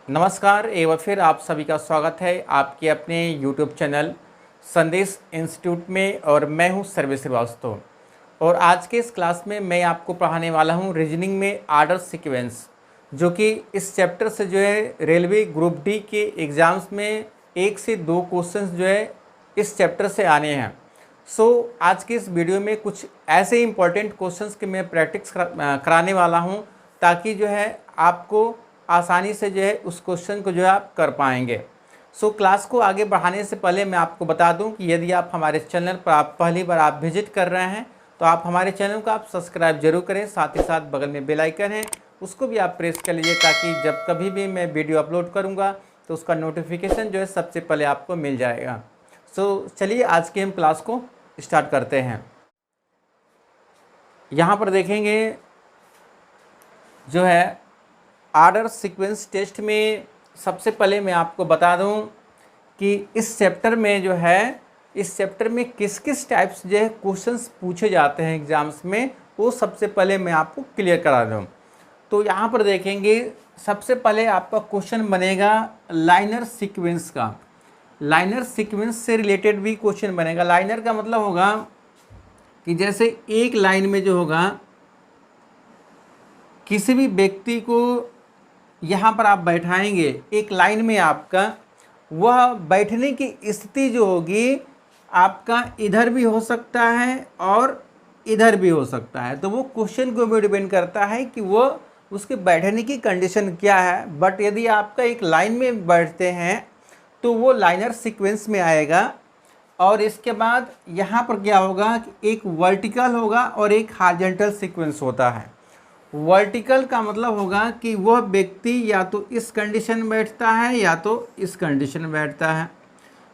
नमस्कार, एक बार फिर आप सभी का स्वागत है आपके अपने YouTube चैनल संदेश इंस्टीट्यूट में। और मैं हूं सर्वे श्रीवास्तव। और आज के इस क्लास में मैं आपको पढ़ाने वाला हूं रीजनिंग में आर्डर सीक्वेंस, जो कि इस चैप्टर से जो है रेलवे ग्रुप डी के एग्ज़ाम्स में 1 से 2 क्वेश्चंस जो है इस चैप्टर से आने हैं। आज के इस वीडियो में कुछ ऐसे इंपॉर्टेंट क्वेश्चंस के मैं प्रैक्टिस कराने वाला हूं, ताकि जो है आपको आसानी से जो है उस क्वेश्चन को जो है आप कर पाएंगे। क्लास को आगे बढ़ाने से पहले मैं आपको बता दूं कि यदि आप हमारे चैनल पर आप पहली बार आप विजिट कर रहे हैं तो आप हमारे चैनल को आप सब्सक्राइब जरूर करें। साथ ही साथ बगल में बेल आइकन है, उसको भी आप प्रेस कर लीजिए, ताकि जब कभी भी मैं वीडियो अपलोड करूँगा तो उसका नोटिफिकेशन जो है सबसे पहले आपको मिल जाएगा। चलिए आज के हम क्लास को स्टार्ट करते हैं। यहाँ पर देखेंगे जो है आर्डर सीक्वेंस टेस्ट में, सबसे पहले मैं आपको बता दूं कि इस चैप्टर में जो है इस चैप्टर में किस किस टाइप्स जो है क्वेश्चंस पूछे जाते हैं एग्जाम्स में, वो सबसे पहले मैं आपको क्लियर करा दूं। तो यहाँ पर देखेंगे सबसे पहले आपका क्वेश्चन बनेगा लाइनर सीक्वेंस का। लाइनर सीक्वेंस से रिलेटेड भी क्वेश्चन बनेगा। लाइनर का मतलब होगा कि जैसे एक लाइन में जो होगा, किसी भी व्यक्ति को यहाँ पर आप बैठाएंगे एक लाइन में, आपका वह बैठने की स्थिति जो होगी आपका इधर भी हो सकता है और इधर भी हो सकता है। तो वो क्वेश्चन को भी डिपेंड करता है कि वो उसके बैठने की कंडीशन क्या है। बट यदि आपका एक लाइन में बैठते हैं तो वो लाइनर सीक्वेंस में आएगा। और इसके बाद यहाँ पर क्या होगा कि एक वर्टिकल होगा और एक हॉरिजॉन्टल सीक्वेंस होता है। वर्टिकल का मतलब होगा कि वह व्यक्ति या तो इस कंडीशन में बैठता है या तो इस कंडीशन में बैठता है।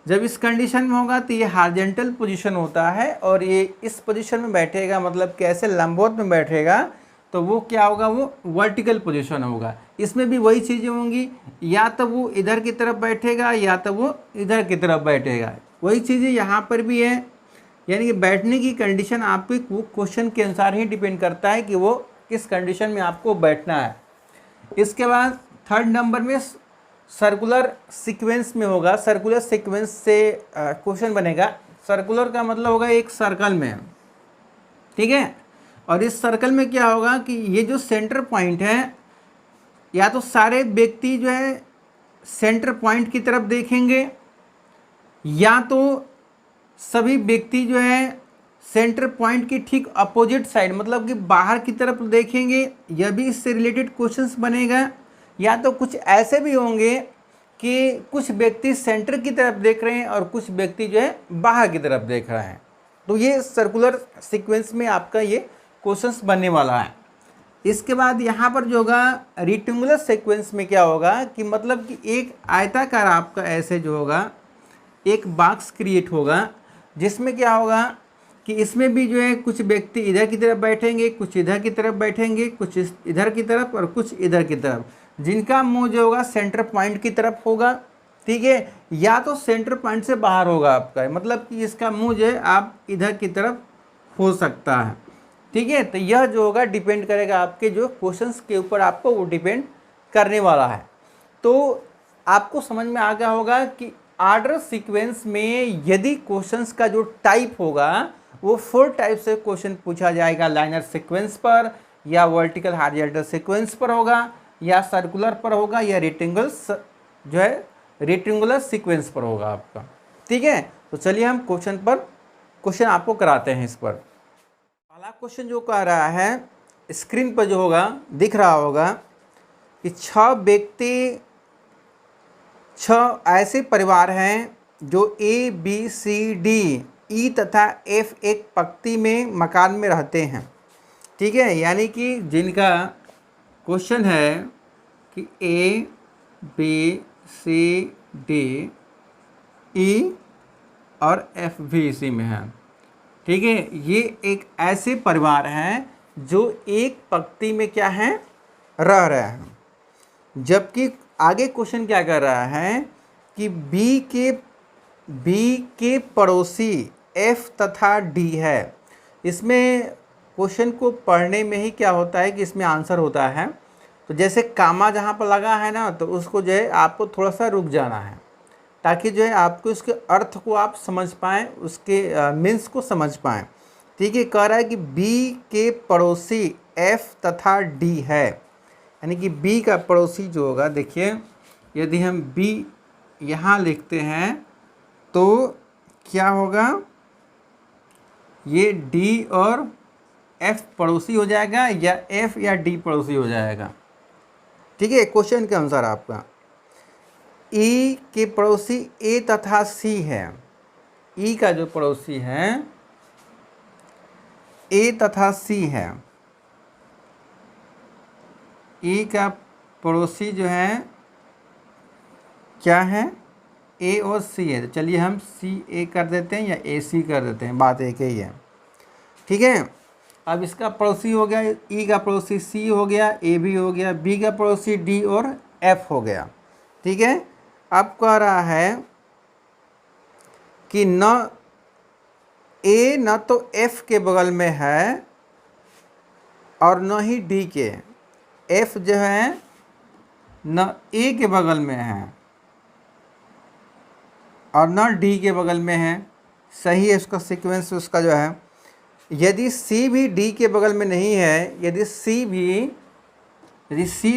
जब इस कंडीशन में होगा तो ये हॉरिजॉन्टल पोजीशन होता है, और ये इस पोजीशन में बैठेगा, मतलब कैसे लंबवत में बैठेगा, तो वो क्या होगा, वो वर्टिकल पोजीशन होगा। इसमें भी वही चीज़ें होंगी, या तो वो इधर की तरफ बैठेगा या तो वो इधर की तरफ बैठेगा। वही चीज़ें यहाँ पर भी है, यानी कि बैठने की कंडीशन आपके वो क्वेश्चन के अनुसार ही डिपेंड करता है कि वो किस कंडीशन में आपको बैठना है। इसके बाद थर्ड नंबर में सर्कुलर सीक्वेंस में होगा। सर्कुलर सीक्वेंस से क्वेश्चन बनेगा। सर्कुलर का मतलब होगा एक सर्कल में, ठीक है। और इस सर्कल में क्या होगा कि ये जो सेंटर पॉइंट है, या तो सारे व्यक्ति जो है सेंटर पॉइंट की तरफ देखेंगे, या तो सभी व्यक्ति जो है सेंटर पॉइंट की ठीक अपोजिट साइड, मतलब कि बाहर की तरफ देखेंगे। यह भी इससे रिलेटेड क्वेश्चंस बनेगा। या तो कुछ ऐसे भी होंगे कि कुछ व्यक्ति सेंटर की तरफ देख रहे हैं और कुछ व्यक्ति जो है बाहर की तरफ देख रहे हैं। तो ये सर्कुलर सीक्वेंस में आपका ये क्वेश्चंस बनने वाला है। इसके बाद यहाँ पर जो होगा रेक्टेंगुलर सीक्वेंस में क्या होगा कि मतलब कि एक आयताकार आपका ऐसे जो होगा एक बॉक्स क्रिएट होगा, जिसमें क्या होगा कि इसमें भी जो है कुछ व्यक्ति इधर की तरफ बैठेंगे, कुछ इधर की तरफ बैठेंगे, कुछ इधर की तरफ और कुछ इधर की तरफ, जिनका मुंह जो होगा सेंटर पॉइंट की तरफ होगा, ठीक है। या तो सेंटर पॉइंट से बाहर होगा आपका, मतलब कि इसका मुंह जो है आप इधर की तरफ हो सकता है, ठीक है। तो यह जो होगा डिपेंड करेगा आपके जो क्वेश्चंस के ऊपर, आपको वो डिपेंड करने वाला है। तो आपको समझ में आ गया होगा कि आर्डर सीक्वेंस में यदि क्वेश्चंस का जो टाइप होगा वो 4 टाइप से क्वेश्चन पूछा जाएगा। लाइनर सीक्वेंस पर, या वर्टिकल हॉरिजॉन्टल सीक्वेंस पर होगा, या सर्कुलर पर होगा, या रेक्टेंगुलर सीक्वेंस पर होगा आपका, ठीक है। तो चलिए हम क्वेश्चन आपको कराते हैं। इस पर पहला क्वेश्चन जो कह रहा है, स्क्रीन पर जो होगा दिख रहा होगा कि 6 ऐसे परिवार हैं जो ABCD E तथा F एक पंक्ति में मकान में रहते हैं, ठीक है। यानी कि जिनका क्वेश्चन है कि ABCD E और F भी इसी में है, ठीक है। ये एक ऐसे परिवार हैं जो एक पंक्ति में क्या है, रह रहे हैं। जबकि आगे क्वेश्चन क्या कर रहा है कि बी के पड़ोसी F तथा D है। इसमें क्वेश्चन को पढ़ने में ही क्या होता है कि इसमें आंसर होता है। तो जैसे कामा जहाँ पर लगा है ना, तो उसको जो है आपको थोड़ा सा रुक जाना है, ताकि जो है आपको उसके अर्थ को आप समझ पाएँ, उसके मीन्स को समझ पाएँ। ठीक है, कह रहा है कि बी के पड़ोसी एफ तथा डी है, यानी कि बी का पड़ोसी जो होगा, देखिए यदि हम बी यहाँ लिखते हैं तो क्या होगा, ये डी और एफ पड़ोसी हो जाएगा या एफ या डी पड़ोसी हो जाएगा। ठीक है, क्वेश्चन के अनुसार आपका ई के पड़ोसी ए तथा सी है। ई का जो पड़ोसी है ए तथा सी है, ई का पड़ोसी जो है क्या है, ए और सी है। तो चलिए हम सी ए कर देते हैं या ए सी कर देते हैं, बात एक ही है। ठीक है, अब इसका पड़ोसी हो गया, ई का पड़ोसी सी हो गया, ए भी हो गया, बी का पड़ोसी डी और एफ हो गया। ठीक है, अब कह रहा है कि न ए न तो एफ के बगल में है और न ही डी के। एफ जो है न ए के बगल में है और न डी के बगल में है। सही है, उसका सीक्वेंस उसका जो है। यदि सी भी डी के बगल में नहीं है, यदि सी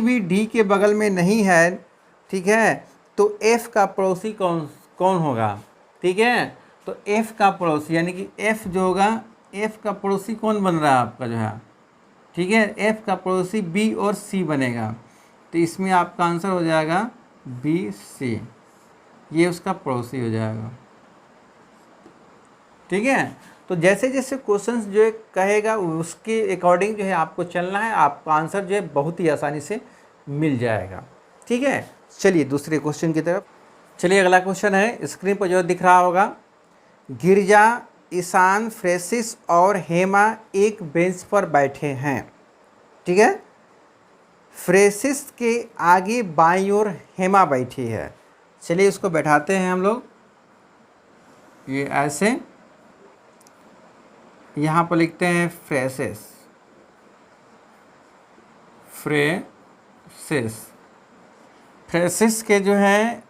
भी डी के बगल में नहीं है, ठीक है, तो एफ का पड़ोसी कौन होगा। ठीक है, तो एफ का पड़ोसी यानी कि एफ जो होगा, एफ का पड़ोसी कौन बन रहा है आपका जो है। ठीक है, एफ का पड़ोसी बी और सी बनेगा, तो इसमें आपका आंसर हो जाएगा बी सी, ये उसका पड़ोसी हो जाएगा। ठीक है, तो जैसे जैसे क्वेश्चंस जो है कहेगा उसके अकॉर्डिंग जो है आपको चलना है, आपका आंसर जो है बहुत ही आसानी से मिल जाएगा। ठीक है, चलिए दूसरे क्वेश्चन की तरफ चलिए। अगला क्वेश्चन है, स्क्रीन पर जो दिख रहा होगा, गिरजा, ईशान, फ्रेसिस और हेमा एक बेंच पर बैठे हैं। ठीक है, फ्रेसिस के आगे बाईं ओर हेमा बैठी है। चलिए उसको बैठाते हैं हम लोग, ये ऐसे यहाँ पर लिखते हैं फ्रेसिस, फ्रेसिस के जो है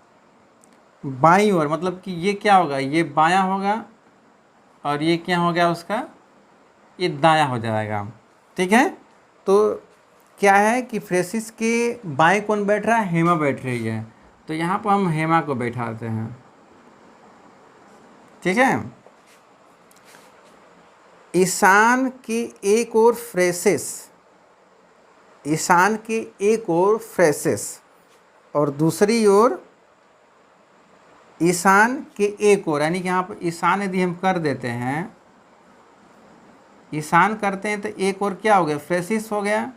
बाईं ओर, मतलब कि ये क्या होगा, ये बायां होगा और ये क्या हो गया उसका, ये दायां हो जाएगा। ठीक है, तो क्या है कि फ्रेसिस के बाएं कौन बैठ रहा है, हेमा बैठ रही है, तो यहाँ पर हम हेमा को बैठाते हैं। ठीक है, ईशान के एक और फ्रेसिस, ईशान के एक और फ्रेसिस और दूसरी ओर ईशान के एक और, यानी कि यहाँ पर ईशान यदि हम कर देते हैं, ईशान करते हैं तो एक और क्या हो गया, फ्रेसिस हो गया,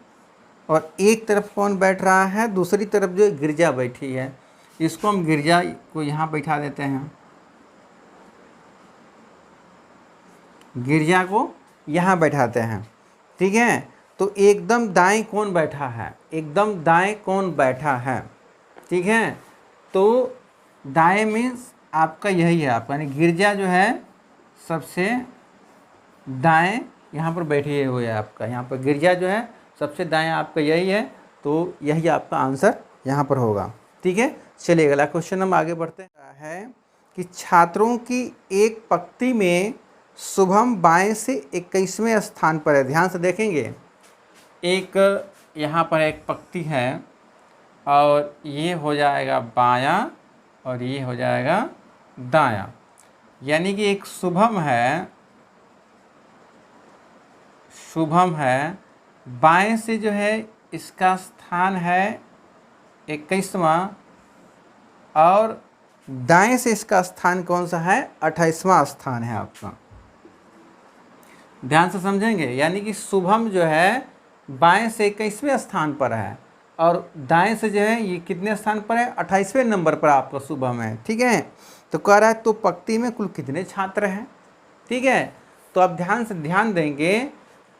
और एक तरफ कौन बैठ रहा है, दूसरी तरफ जो गिरजा बैठी है, इसको हम गिरजा को यहाँ बैठा देते हैं, गिरजा को यहाँ बैठाते हैं। ठीक है, तो एकदम दाएं कौन बैठा है, एकदम दाएं कौन बैठा है। ठीक है, तो दाएं मीन्स आपका यही है, आपका यानी गिरजा जो है सबसे दाएं यहाँ पर बैठे हुए है आपका, यहाँ पर गिरजा जो है सबसे दाएं आपका यही है, तो यही आपका आंसर यहाँ पर होगा। ठीक है, चलिए अगला क्वेश्चन हम आगे बढ़ते हैं कि छात्रों की एक पंक्ति में शुभम बाएं से 21वें स्थान पर है। ध्यान से देखेंगे, एक यहाँ पर एक पंक्ति है और ये हो जाएगा बायां और ये हो जाएगा दायां, यानी कि एक शुभम है, बाएं से जो है इसका स्थान है 21वां और दाएं से इसका स्थान कौन सा है, 28वां स्थान है आपका। ध्यान से समझेंगे, यानी कि शुभम जो है बाएं से 21वें स्थान पर है और दाएं से जो है ये कितने स्थान पर है, 28वें नंबर पर आपका शुभम है। ठीक है, तो कह रहा है तो पंक्ति में कुल कितने छात्र हैं। ठीक है, तो आप ध्यान देंगे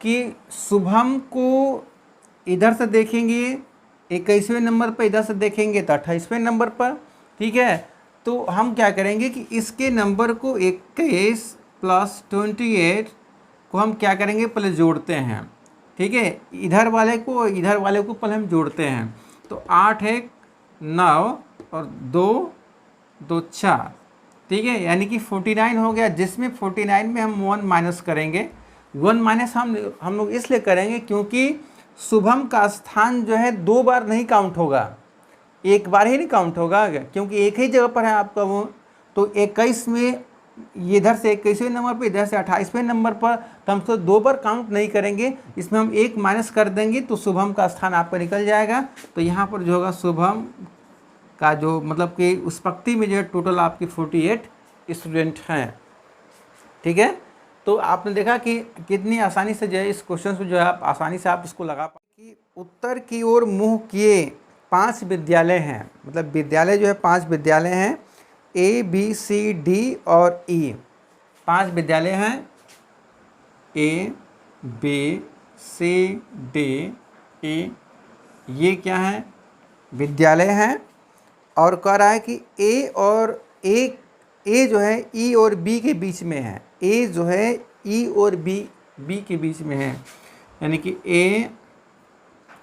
कि शुभम को इधर से देखेंगे 21वें नंबर पर, इधर से देखेंगे तो 28वें नंबर पर। ठीक है, तो हम क्या करेंगे कि इसके नंबर को 21 + 28 को हम क्या करेंगे, पहले जोड़ते हैं। ठीक है, इधर वाले को पहले हम जोड़ते हैं। तो 8 1 9 और 2 2 4, ठीक है, यानी कि 49 हो गया, जिसमें 49 में हम 1 माइनस करेंगे। 1 माइनस हम लोग इसलिए करेंगे क्योंकि शुभम का स्थान जो है 2 बार नहीं काउंट होगा, एक बार ही नहीं काउंट होगा, क्योंकि एक ही जगह पर है आपका वो। तो 21 में ये इधर से 21वें नंबर पर, इधर से 28वें नंबर पर, तो हम तो 2 बार काउंट नहीं करेंगे, इसमें हम 1 माइनस कर देंगे तो शुभम का स्थान आपका निकल जाएगा। तो यहाँ पर जो होगा शुभम का जो मतलब कि उस पंक्ति में जो है टोटल आपकी 48 स्टूडेंट हैं, ठीक है। तो आपने देखा कि कितनी आसानी से जो है इस क्वेश्चन को जो है आप आसानी से आप इसको लगा पाए। उत्तर की ओर मुँह किए 5 विद्यालय हैं, मतलब विद्यालय जो है 5 विद्यालय हैं, A B C D और E, 5 विद्यालय हैं, A B C D E, ये क्या है, विद्यालय हैं। और कह रहा है कि A जो है E और B के बीच में है, A जो है E और B के बीच में है, यानी कि A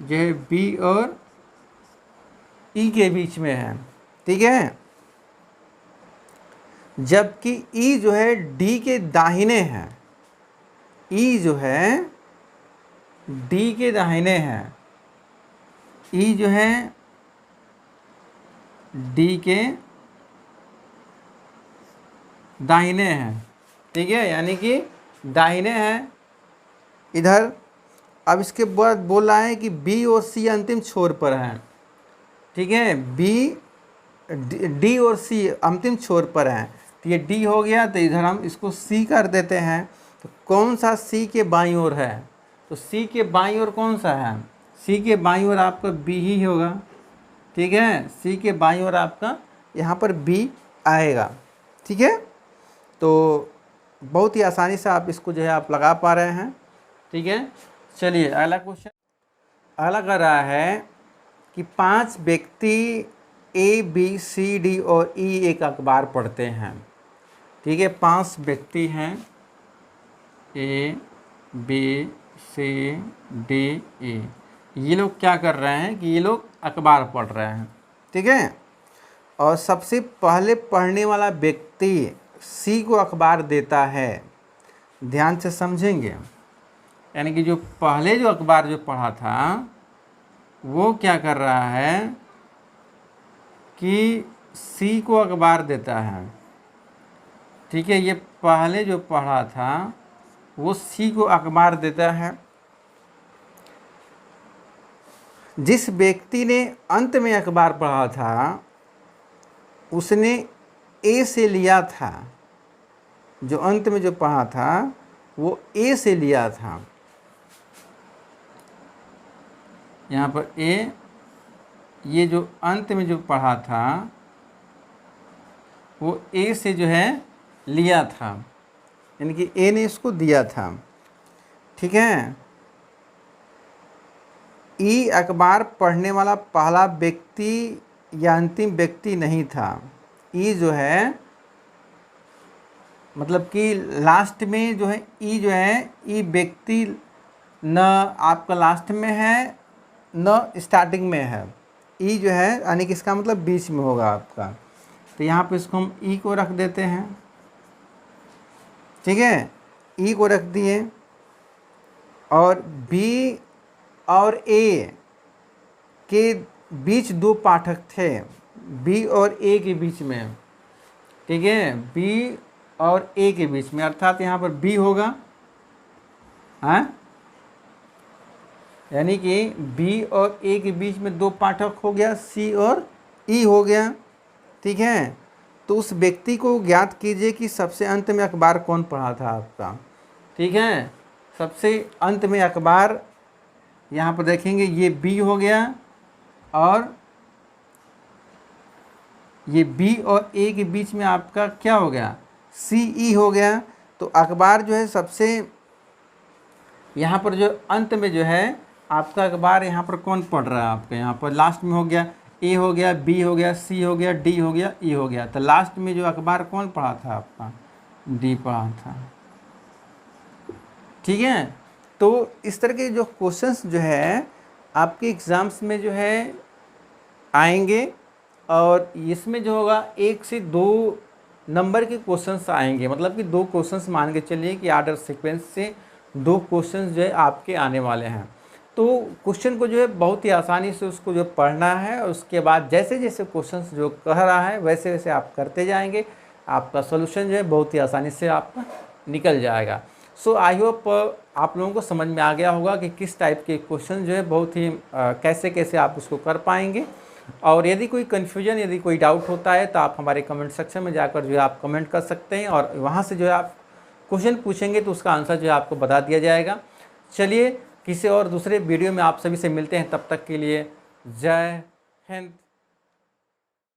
जो है B और E के बीच में है, ठीक है। जबकि E जो है D के दाहिने है, E जो है D के दाहिने है, E जो है D के दाहिने हैं, ठीक है, यानी कि दाहिने हैं इधर। अब इसके बाद बोल रहा है कि B और C अंतिम छोर पर हैं, ठीक है, D और C अंतिम छोर पर हैं। तो ये D हो गया, तो इधर हम इसको C कर देते हैं। तो कौन सा C के बाईं ओर है, तो C के बाईं ओर कौन सा है, C के बाईं ओर आपका B ही होगा, ठीक है, C के बाईं ओर आपका यहाँ पर B आएगा, ठीक है। तो बहुत ही आसानी से आप इसको जो है आप लगा पा रहे हैं, ठीक है। चलिए अगला क्वेश्चन, अगला कर रहा है कि 5 व्यक्ति A B C D और E एक अखबार पढ़ते हैं, ठीक है, 5 व्यक्ति हैं A B C D E, ये लोग क्या कर रहे हैं कि ये लोग अखबार पढ़ रहे हैं, ठीक है। और सबसे पहले पढ़ने वाला व्यक्ति C को अखबार देता है, ध्यान से समझेंगे, यानी कि जो पहले जो अखबार जो पढ़ा था वो क्या कर रहा है कि C को अखबार देता है, ठीक है, ये पहले जो पढ़ा था वो C को अखबार देता है। जिस व्यक्ति ने अंत में अखबार पढ़ा था उसने A से लिया था, जो अंत में जो पढ़ा था वो A से लिया था, यहाँ पर A, ये जो अंत में जो पढ़ा था वो A से जो है लिया था, यानी कि A ने इसको दिया था, ठीक है। E अखबार पढ़ने वाला पहला व्यक्ति या अंतिम व्यक्ति नहीं था, E जो है मतलब कि लास्ट में जो है E जो है E व्यक्ति न आपका लास्ट में है न स्टार्टिंग में है, E जो है यानी कि इसका मतलब बीच में होगा आपका। तो यहाँ पे इसको हम E को रख देते हैं, ठीक है, E को रख दिए। और B और A के बीच 2 पाठक थे, B और A के बीच में, ठीक है, B और A के बीच में, अर्थात यहाँ पर B होगा, हाँ, यानी कि B और A के बीच में 2 पाठक हो गया, C और E हो गया, ठीक है। तो उस व्यक्ति को ज्ञात कीजिए कि सबसे अंत में अखबार कौन पढ़ा था आपका, ठीक है। सबसे अंत में अखबार यहाँ पर देखेंगे ये B हो गया, और ये B और A के बीच में आपका क्या हो गया, CE हो गया। तो अखबार जो है सबसे यहाँ पर जो अंत में जो है आपका अखबार यहाँ पर कौन पढ़ रहा है आपका, यहाँ पर लास्ट में हो गया A हो गया, B हो गया, C हो गया, D हो गया, E हो गया। तो लास्ट में जो अखबार कौन पढ़ा था आपका, D पढ़ा था, ठीक है। तो इस तरह के जो क्वेश्चंस जो है आपके एग्ज़ाम्स में जो है आएंगे, और इसमें जो होगा 1 से 2 नंबर के क्वेश्चंस आएंगे, मतलब कि 2 क्वेश्चंस मान के चलिए कि आर्डर सीक्वेंस से 2 क्वेश्चंस जो है आपके आने वाले हैं। तो क्वेश्चन को जो है बहुत ही आसानी से उसको जो पढ़ना है, और उसके बाद जैसे जैसे क्वेश्चंस जो कह रहा है वैसे वैसे आप करते जाएंगे, आपका सोल्यूशन जो है बहुत ही आसानी से आपका निकल जाएगा। सो आई होप आप लोगों को समझ में आ गया होगा कि किस टाइप के क्वेश्चन जो है बहुत ही कैसे कैसे आप उसको कर पाएंगे। और यदि कोई कन्फ्यूजन, यदि कोई डाउट होता है तो आप हमारे कमेंट सेक्शन में जाकर जो है आप कमेंट कर सकते हैं, और वहाँ से जो है आप क्वेश्चन पूछेंगे तो उसका आंसर जो है आपको बता दिया जाएगा। चलिए किसी और दूसरे वीडियो में आप सभी से मिलते हैं, तब तक के लिए जय हिंद।